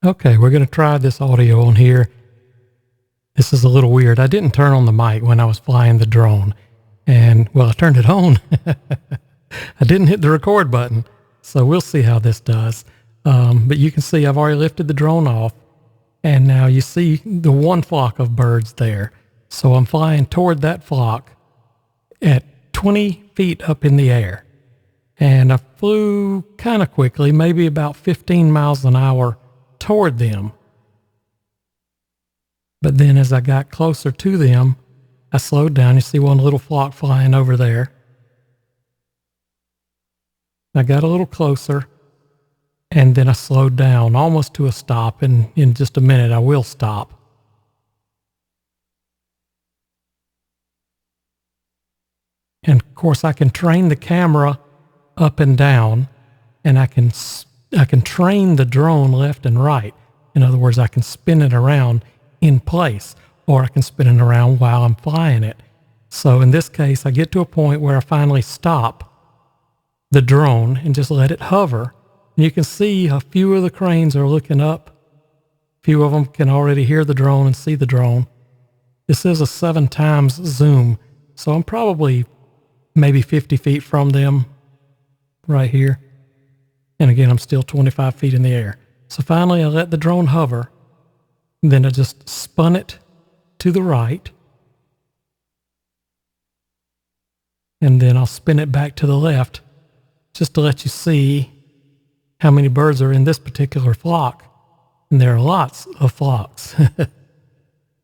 Okay, we're going to try this audio on here. This is a little weird. I didn't turn on the mic when I was flying the drone. And, well, I turned it on. I didn't hit the record button. So we'll see how this does. But you can see I've already lifted the drone off. And now you see the one flock of birds there. So I'm flying toward that flock at 20 feet up in the air. And I flew kind of quickly, maybe about 15 miles an hour toward them. But then as I got closer to them, I slowed down. You see one little flock flying over there. I got a little closer, and then I slowed down almost to a stop, and in just a minute I will stop. And of course I can train the camera up and down, and I can train the drone left and right. In other words, I can spin it around in place, or I can spin it around while I'm flying it. So in this case, I get to a point where I finally stop the drone and just let it hover. And you can see a few of the cranes are looking up. A few of them can already hear the drone and see the drone. This is a 7 times zoom, so I'm probably maybe 50 feet from them right here. And again, I'm still 25 feet in the air. So finally I let the drone hover. Then I just spun it to the right. And then I'll spin it back to the left just to let you see how many birds are in this particular flock. And there are lots of flocks.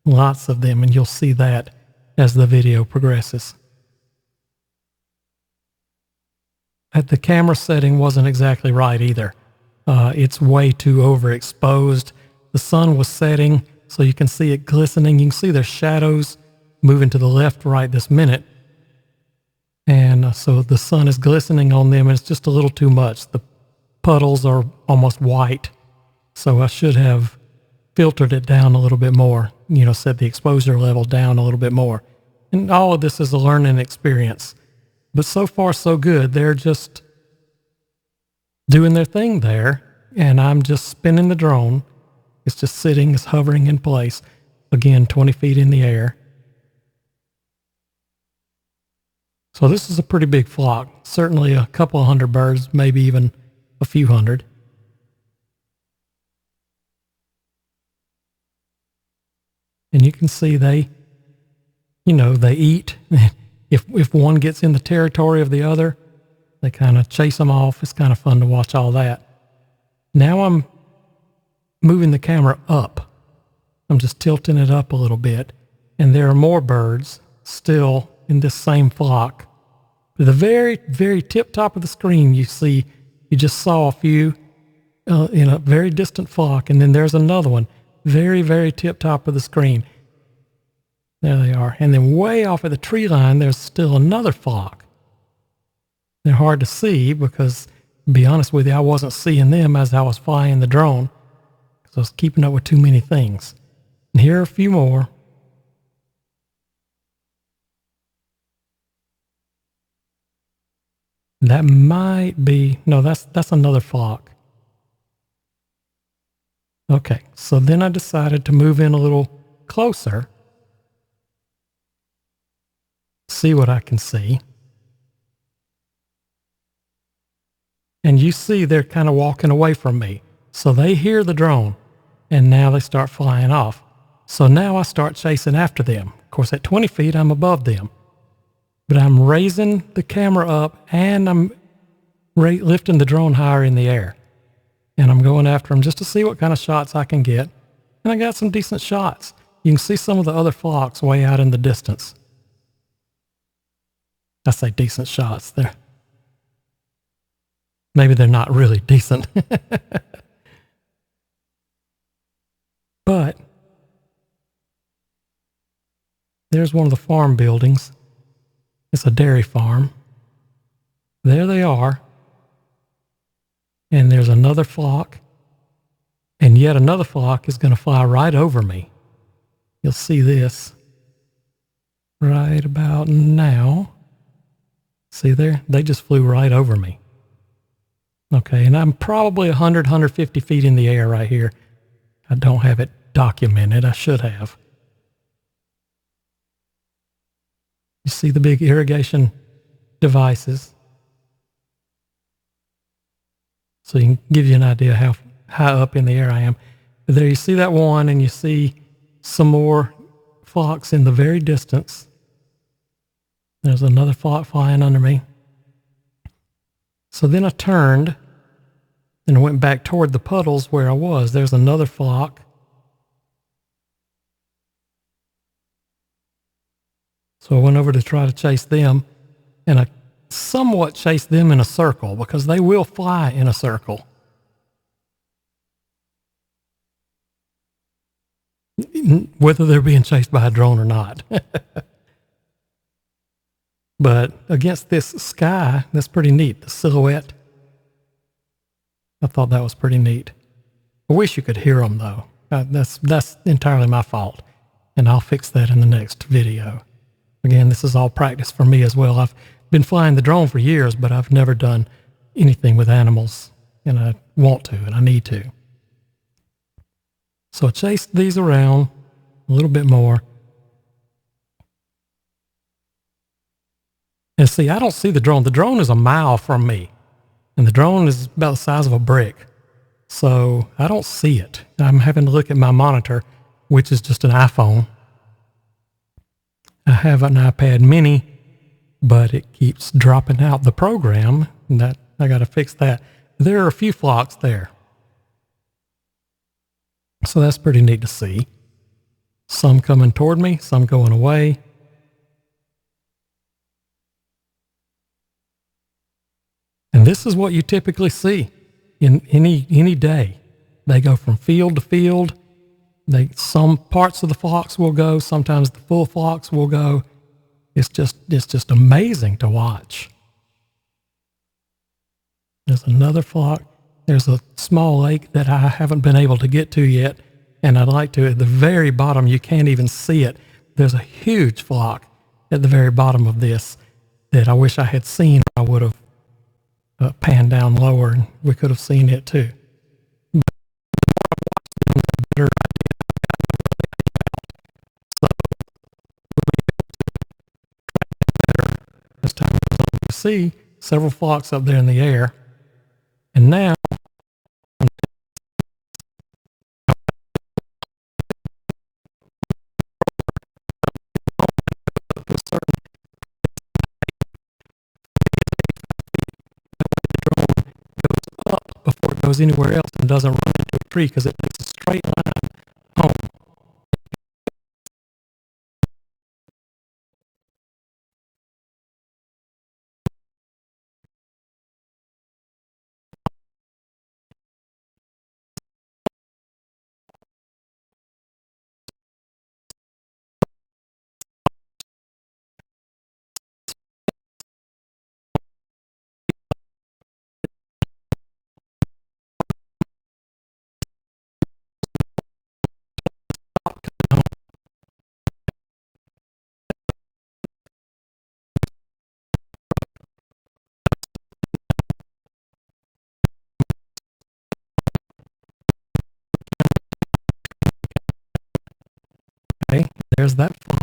Lots of them, and you'll see that as the video progresses. The camera setting wasn't exactly right either. It's way too overexposed. The sun was setting, so you can see it glistening. You can see their shadows moving to the left right this minute. And so the sun is glistening on them, and it's just a little too much. The puddles are almost white, so I should have filtered it down a little bit more, set the exposure level down a little bit more. And all of this is a learning experience. But so far, so good. They're just doing their thing there, and I'm just spinning the drone. It's just sitting, it's hovering in place. Again, 20 feet in the air. So this is a pretty big flock. Certainly a couple of hundred birds, maybe even a few hundred. And you can see they eat. If one gets in the territory of the other, they kind of chase them off. It's kind of fun to watch all that. Now I'm moving the camera up. I'm just tilting it up a little bit. And there are more birds still in this same flock. At the very, very tip top of the screen, you just saw a few in a very distant flock. And then there's another one, very, very tip top of the screen. There they are. And then way off at the tree line, there's still another flock. They're hard to see because, to be honest with you, I wasn't seeing them as I was flying the drone because I was keeping up with too many things. And here are a few more. That might be, no, that's another flock. Okay, so then I decided to move in a little closer. See what I can see. And you see they're kind of walking away from me. So they hear the drone, and now they start flying off. So now I start chasing after them. Of course, at 20 feet, I'm above them. But I'm raising the camera up, and I'm lifting the drone higher in the air. And I'm going after them just to see what kind of shots I can get. And I got some decent shots. You can see some of the other flocks way out in the distance. I say decent shots. Maybe they're not really decent. But there's one of the farm buildings. It's a dairy farm. There they are. And there's another flock. And yet another flock is going to fly right over me. You'll see this right about now. See there? They just flew right over me. Okay, and I'm probably 100, 150 feet in the air right here. I don't have it documented. I should have. You see the big irrigation devices. So you can give you an idea how high up in the air I am. But there you see that one, and you see some more flocks in the very distance. There's another flock flying under me. So then I turned and went back toward the puddles where I was. There's another flock. So I went over to try to chase them, and I somewhat chased them in a circle because they will fly in a circle. Whether they're being chased by a drone or not. But against this sky, that's pretty neat, the silhouette. I thought that was pretty neat. I wish you could hear them, though. That's entirely my fault, and I'll fix that in the next video. Again, this is all practice for me as well. I've been flying the drone for years, but I've never done anything with animals, and I want to, and I need to. So I chased these around a little bit more. And see, I don't see the drone. The drone is a mile from me, and the drone is about the size of a brick. So I don't see it. I'm having to look at my monitor, which is just an iPhone. I have an iPad mini, but it keeps dropping out the program, and that I got to fix that. There are a few flocks there. So that's pretty neat to see. Some coming toward me, some going away. And this is what you typically see in any day. They go from field to field. Some parts of the flocks will go, sometimes the full flocks will go. It's just amazing to watch. There's another flock. There's a small lake that I haven't been able to get to yet, and I'd like to. At the very bottom, you can't even see it. There's a huge flock at the very bottom of this that I wish I had seen. I would have panned down lower, and we could have seen it too. But the more I watched them, the better idea I got. So as time goes on, you see several flocks up there in the air, and now up before it goes anywhere else and doesn't run into a tree because it takes a straight line home. Okay, there's that flock.